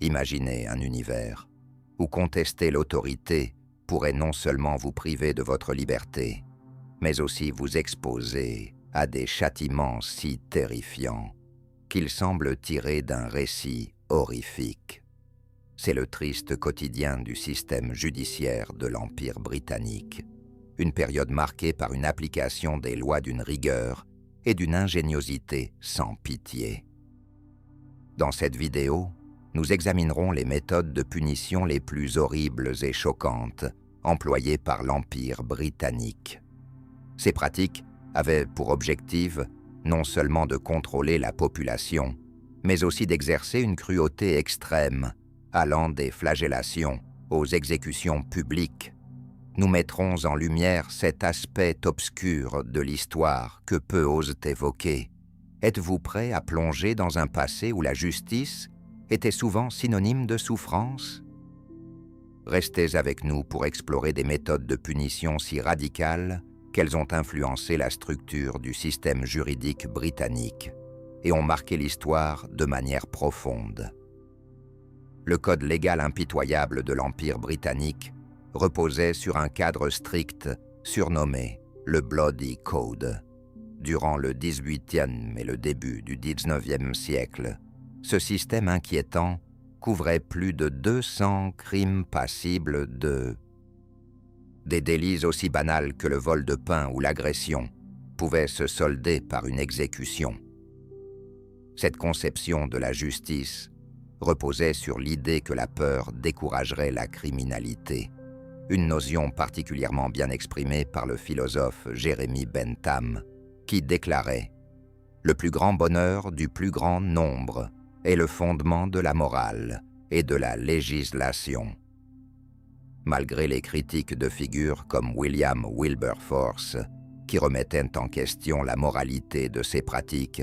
Imaginez un univers où contester l'autorité pourrait non seulement vous priver de votre liberté, mais aussi vous exposer à des châtiments si terrifiants qu'ils semblent tirés d'un récit horrifique. C'est le triste quotidien du système judiciaire de l'Empire britannique, une période marquée par une application des lois d'une rigueur et d'une ingéniosité sans pitié. Dans cette vidéo, nous examinerons les méthodes de punition les plus horribles et choquantes employées par l'Empire britannique. Ces pratiques avaient pour objectif non seulement de contrôler la population, mais aussi d'exercer une cruauté extrême, allant des flagellations aux exécutions publiques. Nous mettrons en lumière cet aspect obscur de l'histoire que peu osent évoquer. Êtes-vous prêt à plonger dans un passé où la justice était souvent synonyme de souffrance? Restez avec nous pour explorer des méthodes de punition si radicales qu'elles ont influencé la structure du système juridique britannique et ont marqué l'histoire de manière profonde. Le code légal impitoyable de l'Empire britannique reposait sur un cadre strict surnommé le Bloody Code. Durant le XVIIIe et le début du XIXe siècle, ce système inquiétant couvrait plus de 200 crimes passibles de... Des délits aussi banals que le vol de pain ou l'agression pouvaient se solder par une exécution. Cette conception de la justice reposait sur l'idée que la peur découragerait la criminalité, une notion particulièrement bien exprimée par le philosophe Jeremy Bentham, qui déclarait « Le plus grand bonheur du plus grand nombre est le fondement de la morale et de la législation. » Malgré les critiques de figures comme William Wilberforce, qui remettaient en question la moralité de ces pratiques,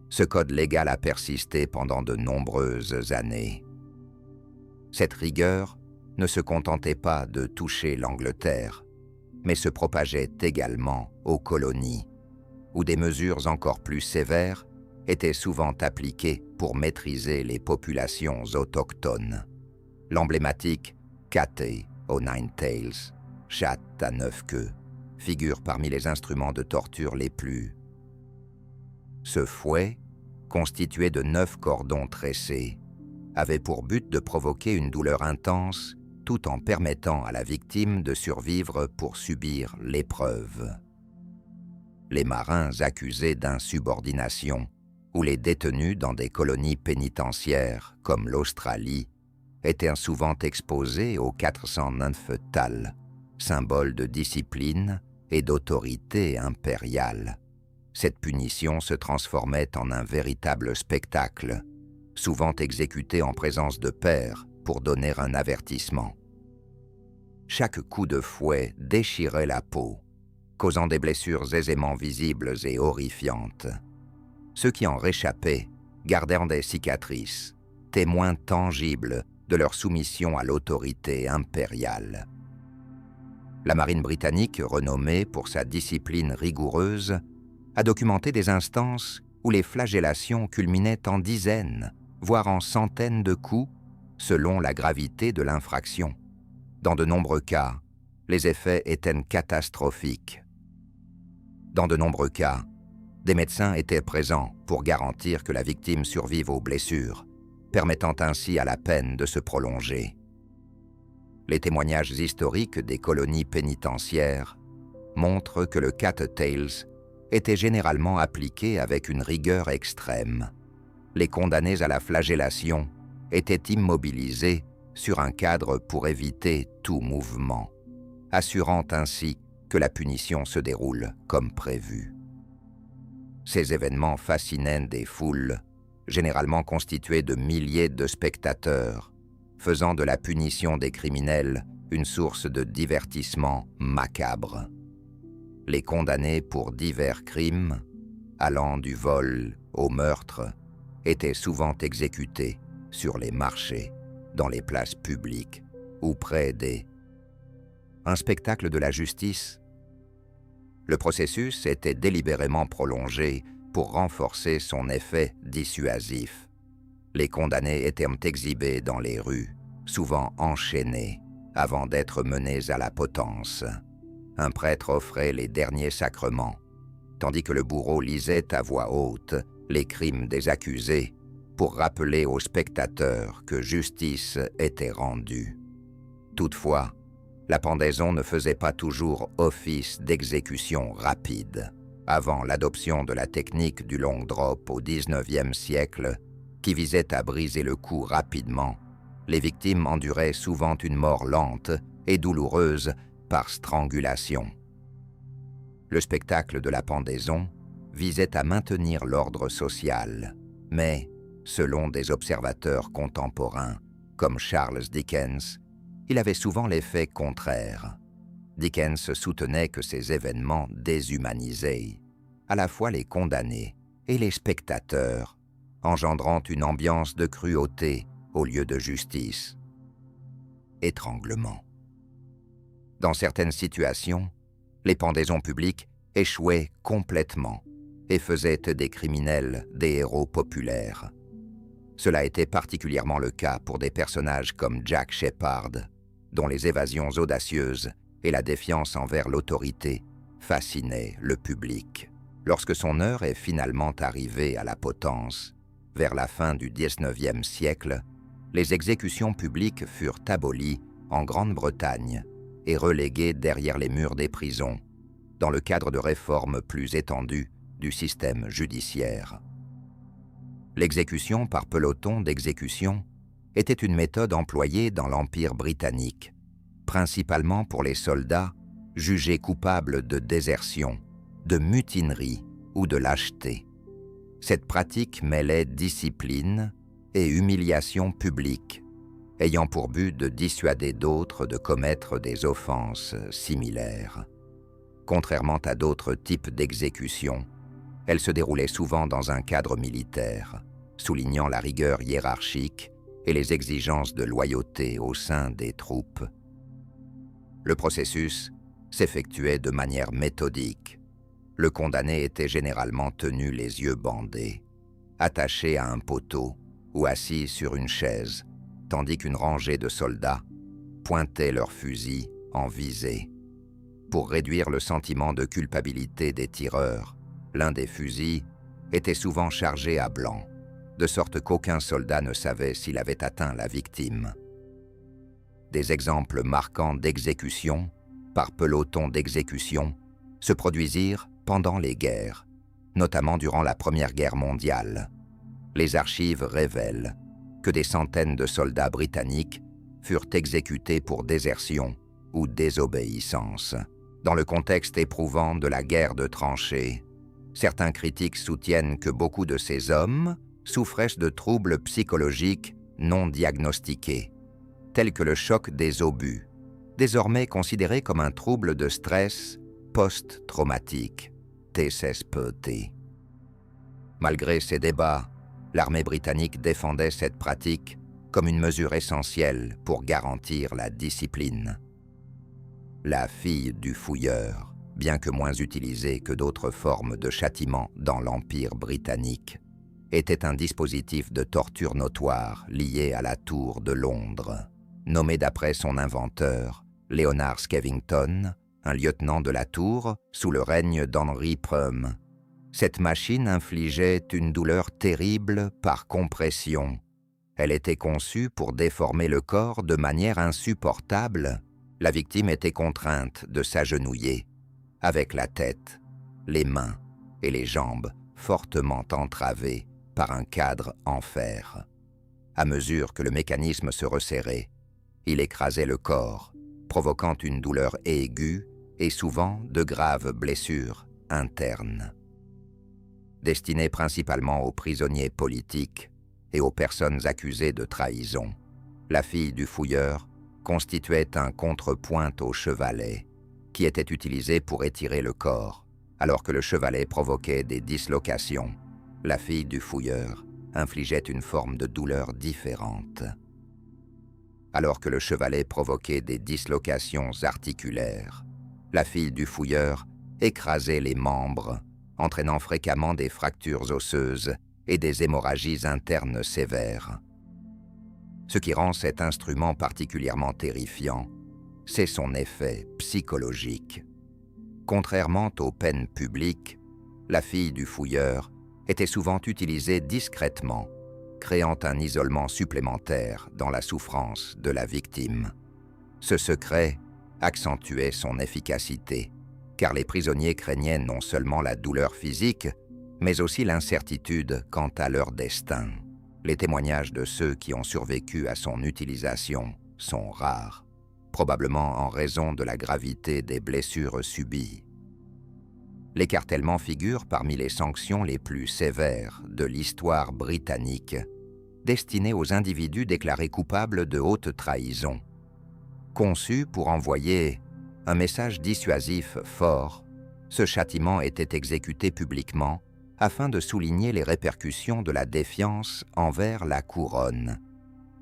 ce code légal a persisté pendant de nombreuses années. Cette rigueur ne se contentait pas de toucher l'Angleterre, mais se propageait également aux colonies, où des mesures encore plus sévères étaient souvent appliquées pour maîtriser les populations autochtones. L'emblématique Cathay aux Nine Tails, chatte à 9 queues, figure parmi les instruments de torture les plus... Ce fouet, constitué de 9 cordons tressés, avait pour but de provoquer une douleur intense tout en permettant à la victime de survivre pour subir l'épreuve. Les marins accusés d'insubordination ou les détenus dans des colonies pénitentiaires comme l'Australie étaient souvent exposés aux 409 thalles, symbole de discipline et d'autorité impériale. Cette punition se transformait en un véritable spectacle, souvent exécuté en présence de pairs pour donner un avertissement. Chaque coup de fouet déchirait la peau, causant des blessures aisément visibles et horrifiantes. Ceux qui en réchappaient gardèrent des cicatrices, témoins tangibles de leur soumission à l'autorité impériale. La marine britannique, renommée pour sa discipline rigoureuse, a documenté des instances où les flagellations culminaient en dizaines, voire en centaines de coups, selon la gravité de l'infraction. Dans de nombreux cas, les effets étaient catastrophiques. Dans de nombreux cas, des médecins étaient présents pour garantir que la victime survive aux blessures, permettant ainsi à la peine de se prolonger. Les témoignages historiques des colonies pénitentiaires montrent que le cat tails était généralement appliqué avec une rigueur extrême. Les condamnés à la flagellation étaient immobilisés sur un cadre pour éviter tout mouvement, assurant ainsi que la punition se déroule comme prévu. Ces événements fascinaient des foules, généralement constituées de milliers de spectateurs, faisant de la punition des criminels une source de divertissement macabre. Les condamnés pour divers crimes, allant du vol au meurtre, étaient souvent exécutés sur les marchés, dans les places publiques ou près des... Un spectacle de la justice. Le processus était délibérément prolongé pour renforcer son effet dissuasif. Les condamnés étaient exhibés dans les rues, souvent enchaînés, avant d'être menés à la potence. Un prêtre offrait les derniers sacrements, tandis que le bourreau lisait à voix haute les crimes des accusés pour rappeler aux spectateurs que justice était rendue. Toutefois, la pendaison ne faisait pas toujours office d'exécution rapide. Avant l'adoption de la technique du long drop au XIXe siècle, qui visait à briser le cou rapidement, les victimes enduraient souvent une mort lente et douloureuse par strangulation. Le spectacle de la pendaison visait à maintenir l'ordre social, mais, selon des observateurs contemporains comme Charles Dickens, il avait souvent l'effet contraire. Dickens soutenait que ces événements déshumanisaient à la fois les condamnés et les spectateurs, engendrant une ambiance de cruauté au lieu de justice. Étranglement. Dans certaines situations, les pendaisons publiques échouaient complètement et faisaient des criminels des héros populaires. Cela était particulièrement le cas pour des personnages comme Jack Sheppard, dont les évasions audacieuses et la défiance envers l'autorité fascinaient le public. Lorsque son heure est finalement arrivée à la potence, vers la fin du XIXe siècle, les exécutions publiques furent abolies en Grande-Bretagne et reléguées derrière les murs des prisons, dans le cadre de réformes plus étendues du système judiciaire. L'exécution par peloton d'exécution était une méthode employée dans l'Empire britannique, principalement pour les soldats jugés coupables de désertion, de mutinerie ou de lâcheté. Cette pratique mêlait discipline et humiliation publique, ayant pour but de dissuader d'autres de commettre des offenses similaires. Contrairement à d'autres types d'exécutions, elle se déroulait souvent dans un cadre militaire, soulignant la rigueur hiérarchique et les exigences de loyauté au sein des troupes. Le processus s'effectuait de manière méthodique. Le condamné était généralement tenu les yeux bandés, attaché à un poteau ou assis sur une chaise, tandis qu'une rangée de soldats pointait leurs fusils en visée. Pour réduire le sentiment de culpabilité des tireurs, l'un des fusils était souvent chargé à blanc, de sorte qu'aucun soldat ne savait s'il avait atteint la victime. Des exemples marquants d'exécution, par peloton d'exécution, se produisirent pendant les guerres, notamment durant la Première Guerre mondiale. Les archives révèlent que des centaines de soldats britanniques furent exécutés pour désertion ou désobéissance. Dans le contexte éprouvant de la guerre de tranchées, certains critiques soutiennent que beaucoup de ces hommes souffraient de troubles psychologiques non diagnostiqués, tels que le choc des obus, désormais considéré comme un trouble de stress post-traumatique, TSSPT. Malgré ces débats, l'armée britannique défendait cette pratique comme une mesure essentielle pour garantir la discipline. La fille du fouilleur, bien que moins utilisée que d'autres formes de châtiment dans l'Empire britannique, était un dispositif de torture notoire lié à la Tour de Londres. Nommé d'après son inventeur, Leonard Skevington, un lieutenant de la Tour sous le règne d'Henry Prum. Cette machine infligeait une douleur terrible par compression. Elle était conçue pour déformer le corps de manière insupportable. La victime était contrainte de s'agenouiller, avec la tête, les mains et les jambes fortement entravées par un cadre en fer. À mesure que le mécanisme se resserrait, il écrasait le corps, provoquant une douleur aiguë et souvent de graves blessures internes. Destinée principalement aux prisonniers politiques et aux personnes accusées de trahison, la fille du fouilleur constituait un contrepoint au chevalet, qui était utilisé pour étirer le corps. Alors que le chevalet provoquait des dislocations, la fille du fouilleur infligeait une forme de douleur différente. Alors que le chevalet provoquait des dislocations articulaires, la fille du fouilleur écrasait les membres, entraînant fréquemment des fractures osseuses et des hémorragies internes sévères. Ce qui rend cet instrument particulièrement terrifiant, c'est son effet psychologique. Contrairement aux peines publiques, la fille du fouilleur était souvent utilisée discrètement, créant un isolement supplémentaire dans la souffrance de la victime. Ce secret accentuait son efficacité, car les prisonniers craignaient non seulement la douleur physique, mais aussi l'incertitude quant à leur destin. Les témoignages de ceux qui ont survécu à son utilisation sont rares, probablement en raison de la gravité des blessures subies. L'écartèlement figure parmi les sanctions les plus sévères de l'histoire britannique, destinées aux individus déclarés coupables de haute trahison. Conçu pour envoyer un message dissuasif fort, ce châtiment était exécuté publiquement afin de souligner les répercussions de la défiance envers la couronne.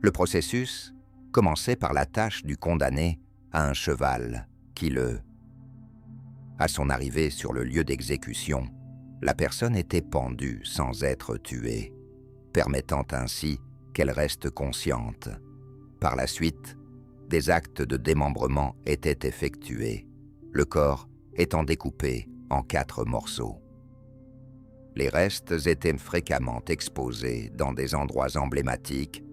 Le processus commençait par l'attache du condamné à un cheval qui À son arrivée sur le lieu d'exécution, la personne était pendue sans être tuée, permettant ainsi qu'elle reste consciente. Par la suite, des actes de démembrement étaient effectués, le corps étant découpé en 4 morceaux. Les restes étaient fréquemment exposés dans des endroits emblématiques,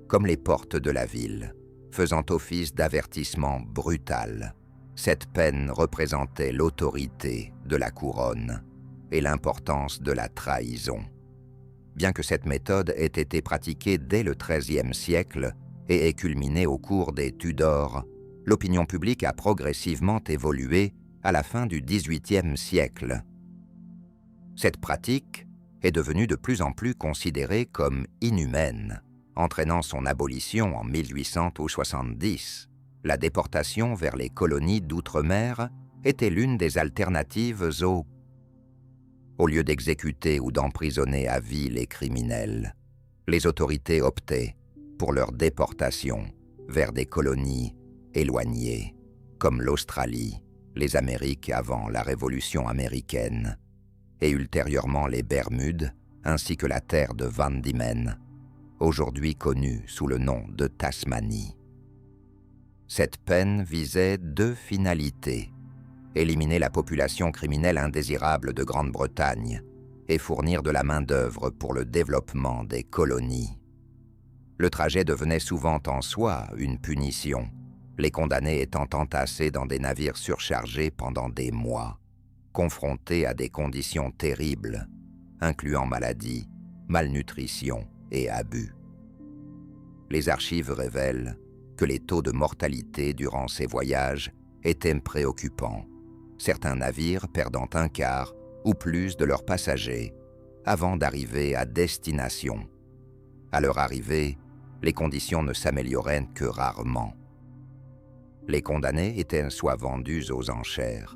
comme les portes de la ville, faisant office d'avertissement brutal. Cette peine représentait l'autorité de la couronne et l'importance de la trahison. Bien que cette méthode ait été pratiquée dès le XIIIe siècle et ait culminé au cours des Tudors, l'opinion publique a progressivement évolué à la fin du XVIIIe siècle. Cette pratique est devenue de plus en plus considérée comme inhumaine, entraînant son abolition en 1870. La déportation vers les colonies d'outre-mer était l'une des alternatives Au lieu d'exécuter ou d'emprisonner à vie les criminels, les autorités optaient pour leur déportation vers des colonies éloignées, comme l'Australie, les Amériques avant la Révolution américaine, et ultérieurement les Bermudes, ainsi que la terre de Van Diemen, aujourd'hui connue sous le nom de Tasmanie. Cette peine visait 2 finalités: éliminer la population criminelle indésirable de Grande-Bretagne et fournir de la main-d'œuvre pour le développement des colonies. Le trajet devenait souvent en soi une punition, les condamnés étant entassés dans des navires surchargés pendant des mois, confrontés à des conditions terribles, incluant maladies, malnutrition et abus. Les archives révèlent que les taux de mortalité durant ces voyages étaient préoccupants, certains navires perdant un quart ou plus de leurs passagers avant d'arriver à destination. À leur arrivée, les conditions ne s'amélioraient que rarement. Les condamnés étaient soit vendus aux enchères,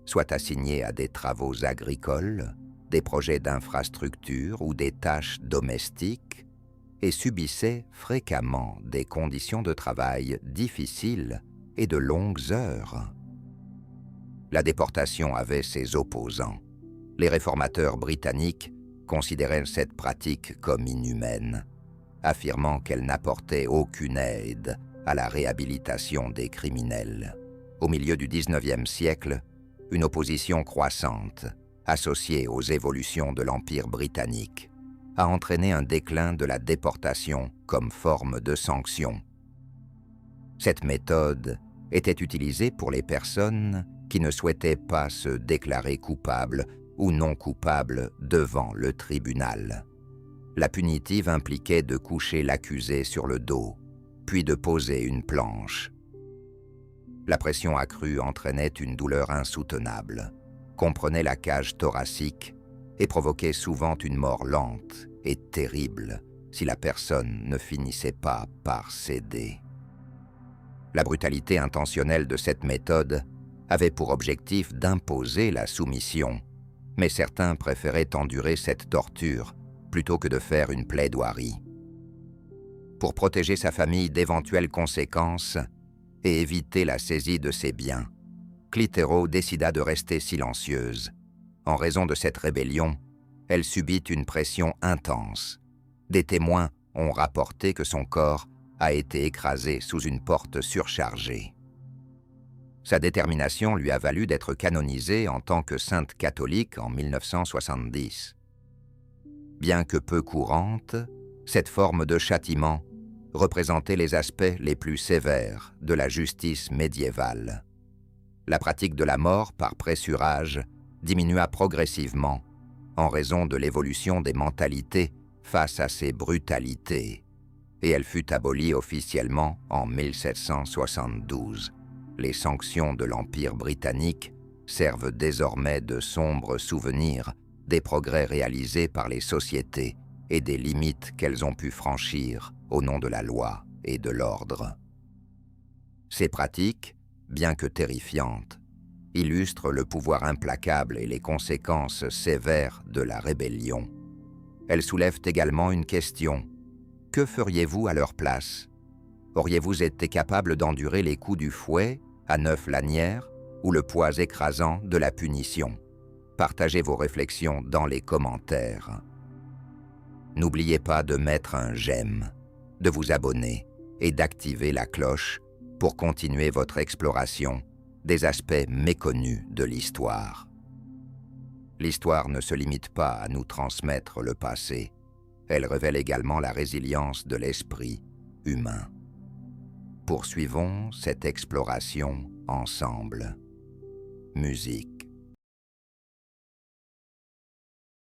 soit assignés à des travaux agricoles, des projets d'infrastructure ou des tâches domestiques, et subissaient fréquemment des conditions de travail difficiles et de longues heures. La déportation avait ses opposants. Les réformateurs britanniques considéraient cette pratique comme inhumaine, affirmant qu'elle n'apportait aucune aide à la réhabilitation des criminels. Au milieu du XIXe siècle, une opposition croissante, associée aux évolutions de l'Empire britannique, a entraîné un déclin de la déportation comme forme de sanction. Cette méthode était utilisée pour les personnes qui ne souhaitaient pas se déclarer coupables ou non coupables devant le tribunal. La punitive impliquait de coucher l'accusé sur le dos, puis de poser une planche. La pression accrue entraînait une douleur insoutenable, comprenait la cage thoracique et provoquait souvent une mort lente et terrible si la personne ne finissait pas par céder. La brutalité intentionnelle de cette méthode avait pour objectif d'imposer la soumission, mais certains préféraient endurer cette torture plutôt que de faire une plaidoirie. Pour protéger sa famille d'éventuelles conséquences et éviter la saisie de ses biens, Clitheroe décida de rester silencieuse. En raison de cette rébellion, elle subit une pression intense. Des témoins ont rapporté que son corps a été écrasé sous une porte surchargée. Sa détermination lui a valu d'être canonisée en tant que sainte catholique en 1970. Bien que peu courante, cette forme de châtiment représentait les aspects les plus sévères de la justice médiévale. La pratique de la mort par pressurage diminua progressivement en raison de l'évolution des mentalités face à ces brutalités, et elle fut abolie officiellement en 1772. Les sanctions de l'Empire britannique servent désormais de sombres souvenirs des progrès réalisés par les sociétés et des limites qu'elles ont pu franchir au nom de la loi et de l'ordre. Ces pratiques, bien que terrifiantes, illustrent le pouvoir implacable et les conséquences sévères de la rébellion. Elles soulèvent également une question. Que feriez-vous à leur place? Auriez-vous été capable d'endurer les coups du fouet à 9 lanières ou le poids écrasant de la punition? Partagez vos réflexions dans les commentaires. N'oubliez pas de mettre un j'aime, de vous abonner et d'activer la cloche pour continuer votre exploration des aspects méconnus de l'histoire. L'histoire ne se limite pas à nous transmettre le passé, elle révèle également la résilience de l'esprit humain. Poursuivons cette exploration ensemble. Musique.